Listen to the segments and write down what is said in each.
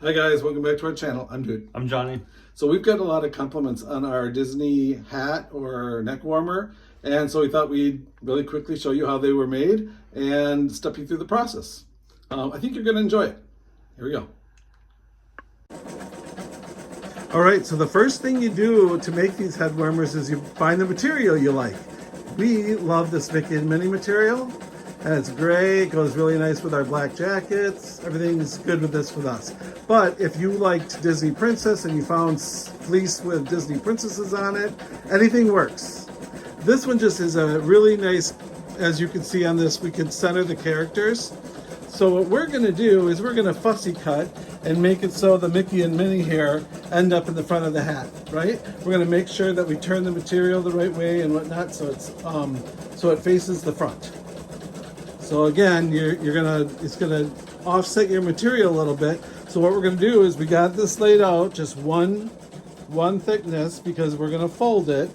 Hi guys, welcome back to our channel. I'm Dude. I'm Johnny. So we've got a lot of compliments on our Disney hat or neck warmer, and so we thought we'd really quickly show you how they were made and step you through the process. I think you're going to enjoy it. Here we go. All right, so the first thing you do to make these head warmers is you find the material you like. We love this Mickey and Minnie material, and it's gray. It goes really nice with our black jackets. Everything's good with this with us. But if you liked Disney Princess and you found fleece with Disney princesses on it, anything works. This one just is a really nice, as you can see on this, we can center the characters. So what we're gonna do is we're gonna fussy cut and make it so the Mickey and Minnie hair end up in the front of the hat, right? We're gonna make sure that we turn the material the right way and whatnot, so it's so it faces the front. So again, it's gonna offset your material a little bit. So what we're gonna do is we got this laid out just one thickness because we're gonna fold it,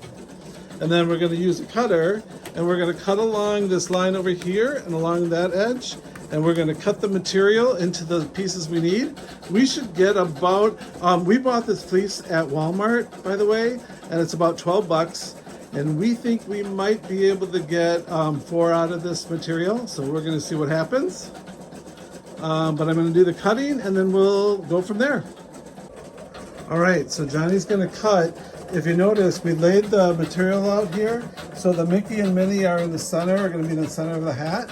and then we're gonna use a cutter and we're gonna cut along this line over here and along that edge. And we're going to cut the material into the pieces we need. We should get about, we bought this fleece at Walmart, by the way, and it's about 12 bucks. And we think we might be able to get 4 out of this material. So we're going to see what happens. But I'm going to do the cutting and then we'll go from there. All right, so Johnny's going to cut. If you notice, we laid the material out here. So the Mickey and Minnie are in the center, are going to be in the center of the hat.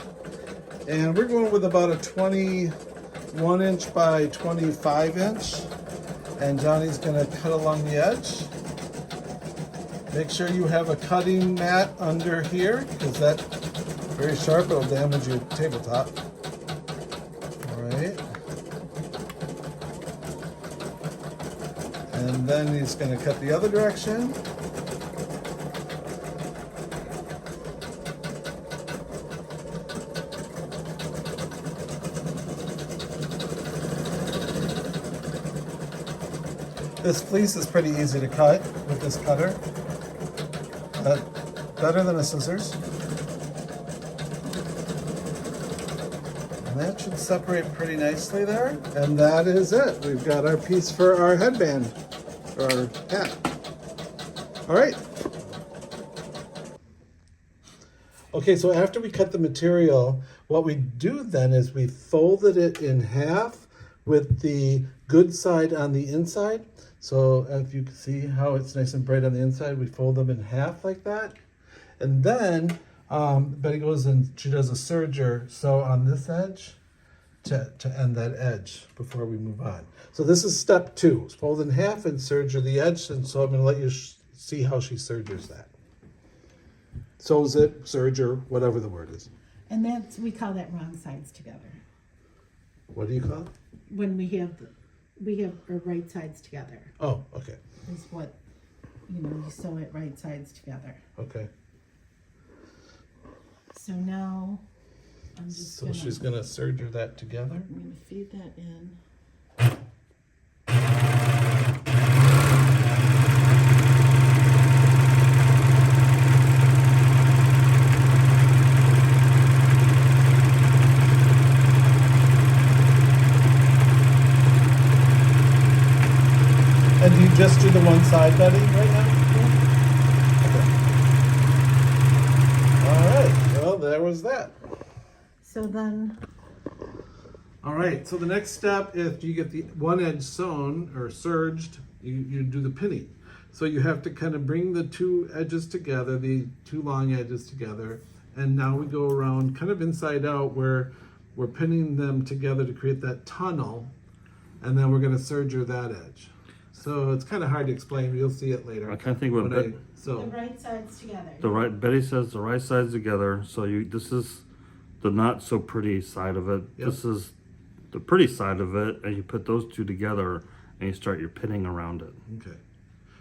And we're going with about a 21 inch by 25 inch. And Johnny's gonna cut along the edge. Make sure you have a cutting mat under here because that's very sharp, it'll damage your tabletop. All right. And then he's gonna cut the other direction. This fleece is pretty easy to cut with this cutter. Better than a scissors. And that should separate pretty nicely there. And that is it. We've got our piece for our headband, or our hat. All right. Okay, so after we cut the material, what we do then is we folded it in half with the good side on the inside. So if you can see how it's nice and bright on the inside, we fold them in half like that. And then Betty goes and she does a serger sew on this edge to end that edge before we move on. So this is step 2, fold in half and serger the edge. And so I'm gonna let you see how she sergers that. Sews it, serger, whatever the word is. And that's, we call that wrong sides together. What do you call it? When we have our right sides together. Oh, okay. Is what, you sew it right sides together. Okay. So now I'm just she's gonna serger that together. I'm gonna feed that in. And do you just do the one side, Betty, right now? Okay. All right, well, there was that. So then... All right, so the next step, if you get the one edge sewn or serged, you do the pinning. So you have to kind of bring the two edges together, the two long edges together, and now we go around kind of inside out where we're pinning them together to create that tunnel, and then we're gonna serger that edge. So it's kind of hard to explain, but you'll see it later. I kind of think what the right sides together. Betty says the right sides together. So this is the not so pretty side of it. Yep. This is the pretty side of it, and you put those two together and you start your pinning around it. Okay.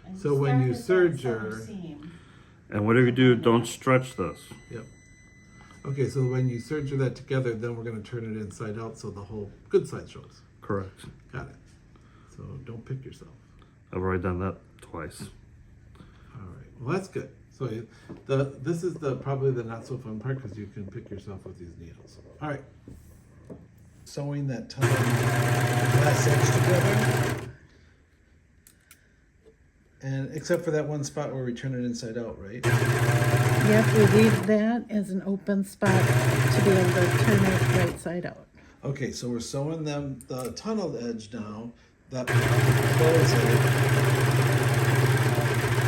And So when you start at that serger, center seam. And whatever you do, don't stretch this. yep. Okay, so when you serger that together, then we're going to turn it inside out so the whole good side shows. Correct. Got it. So don't pick yourself. I've already done that twice. All right. Well, that's good. So this is probably the not so fun part because you can pick yourself with these needles. All right. Sewing that tunnel. That last edge together. And except for that one spot where we turn it inside out, right? Yep, we leave that as an open spot to be able to turn it right side out. Okay, so we're sewing them the tunneled edge now. That close it.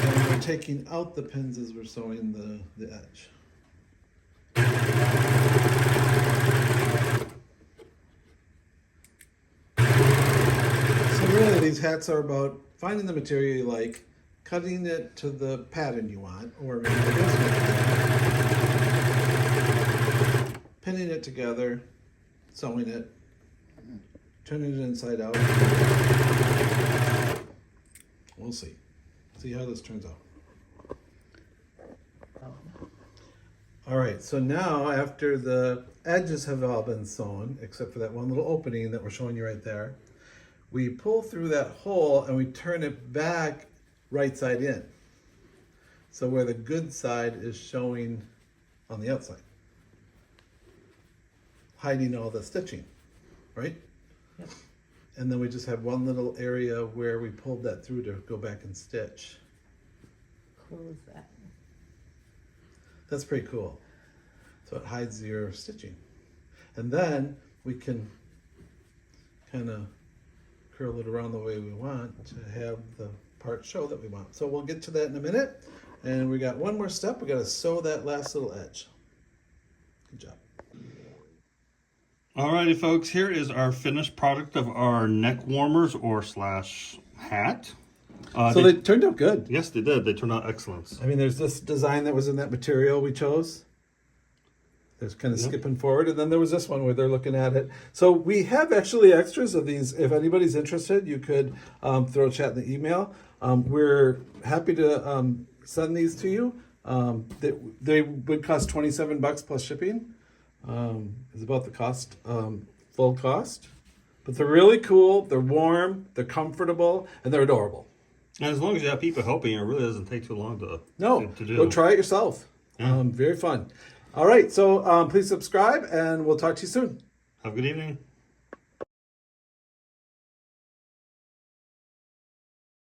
And we're taking out the pins as we're sewing the edge. So really these hats are about finding the material you like, cutting it to the pattern you want, or maybe it isn't a pattern, pinning it together, sewing it, turning it inside out. We'll see. See how this turns out. All right, so now after the edges have all been sewn, except for that one little opening that we're showing you right there, we pull through that hole and we turn it back right side in. So where the good side is showing on the outside, hiding all the stitching, right? Yep. And then we just have one little area where we pulled that through to go back and stitch. Close that. That's pretty cool. So it hides your stitching. And then we can kind of curl it around the way we want to have the part show that we want. So we'll get to that in a minute. And we got one more step. We got to sew that last little edge. Good job. Alrighty, folks, here is our finished product of our neck warmers or slash hat. So they turned out good. Yes, they did. They turned out excellent. I mean, there's this design that was in that material we chose. There's kind of skipping forward. And then there was this one where they're looking at it. So we have actually extras of these. If anybody's interested, you could throw a chat in the email. We're happy to send these to you. They would cost $27 plus shipping. Is about the cost, full cost. But they're really cool. They're warm. They're comfortable. And they're adorable. And as long as you have people helping you, it really doesn't take too long to do. Go try it yourself. Yeah. Very fun. All right, so please subscribe, and we'll talk to you soon. Have a good evening.